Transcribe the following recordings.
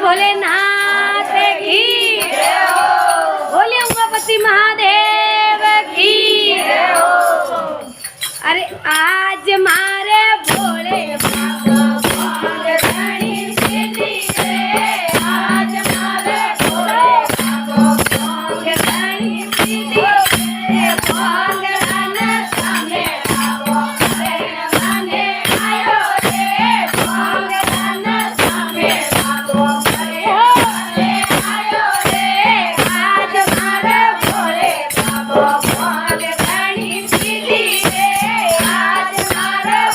भोलेनाथ की बोले उमापति महादेव की। अरे आज मारे भोले बाबा भांग धनी सीधी रे, आज मारे भोले बाबा भांग धनी सीधी रे, भांग धन सामे बाबा रे माने आयो रे, भांग धन सामे बाबा रे माने आयो रे, आज मारे भोले बाबा भांग धनी सीधी रे, आज मारे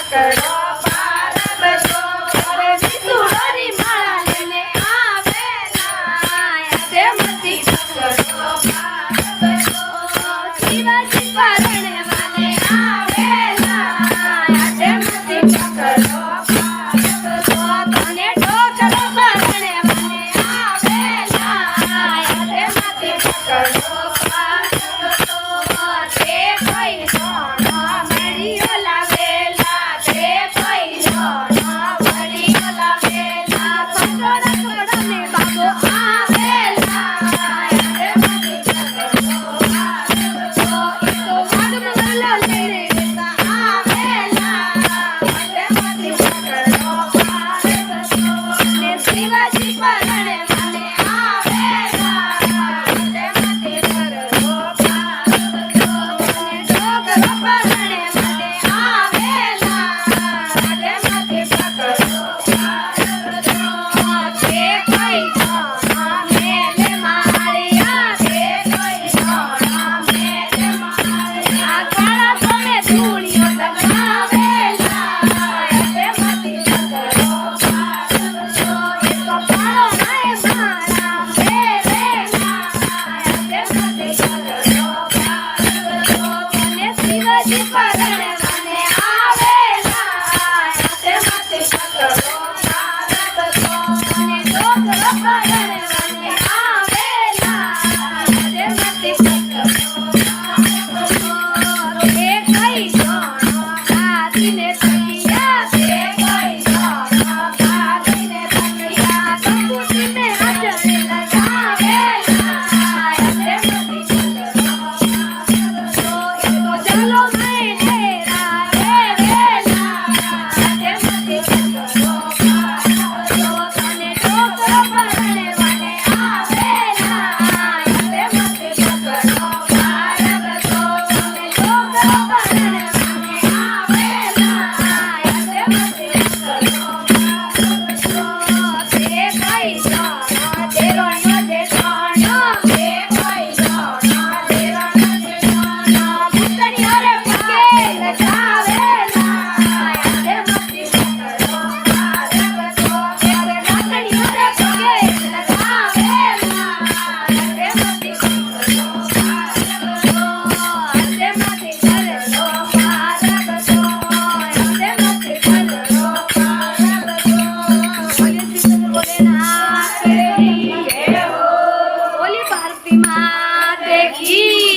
પકડો પારબતો અરે વિસુડોની માળા લઈને આવેલા યાદેમાંથી પકડો પારબતો શિવાજી પરણે વાલે આવેલા યાદેમાંથી પકડો પારબતો તને ઢોકળો પરણે વાલે આવેલા યાદેમાંથી પકડો પારબતો તે કોઈ સોનો મળીઓ લાવેલા તે કોઈ સોનો મળીઓ લાવેલા પટોળા ઘોડાને બાબો આવેલા યાદેમાંથી પકડો પારબતો એ તો વાગમલો લઈને વેતા આવેલા યાદેમાંથી પકડો પારબતો ને શિવાજી પરણે વાલે આવેલા યાદેમાંથી પકડો પારબતો ને ઢોકળો પરણે વાલે આવેલા યાદેમાંથી પકડો પારબતો તે કોઈ સોના મેલે માળિયા તે કોઈ સોના મેલે માળિયા કાળા સોને ધૂળિયો દબાવેલા યાદેમાંથી પકડો પારબતો એ તો કાળો નાય માળા ફેરેલા યાદેમાંથી પકડો પારબતો તને શિવાજી પરણે વાલે આવેલા યાદેમાંથી પકડો પારબતો તને ઢોકળો પરણે વાલે આવેલા યાદેમાંથી પકડો પારબતો તે કઈ સોનો કાઢીને તકિયા તે કઈ સોનો કાઢીને તકિયા કંકુતીને હાજરે લગાવેલા યાદેમાંથી પકડો પારબતો એ તો ચાલો મેં ઠેરા વેવેલા યાદેમાંથી પકડો પારબતો તને ઢોકળો પરણે વાલે આવેલા યાદેમાંથી પકડો પારબતો તને ઢોકળો પરણે વાલે આવેલા યાદેમાંથી પકડો પારબતો તે કઈ સોનો તેરોનો જે સોનો તે કઈ સોનો તેરોનો જે સોનો ભૂતની અરે પગે લગાવેલા યાદેમાંથી પકડો પારબતો અરે નાતની અરે પગે લગાવેલા યાદેમાંથી પકડો પારબતો યાદેમાંથી પકડો પારબતો યાદેમાંથી પકડો પારબતો બોલે શ્રી ભોલેનાથ કી જય હો બોલી ભારતી માતે કી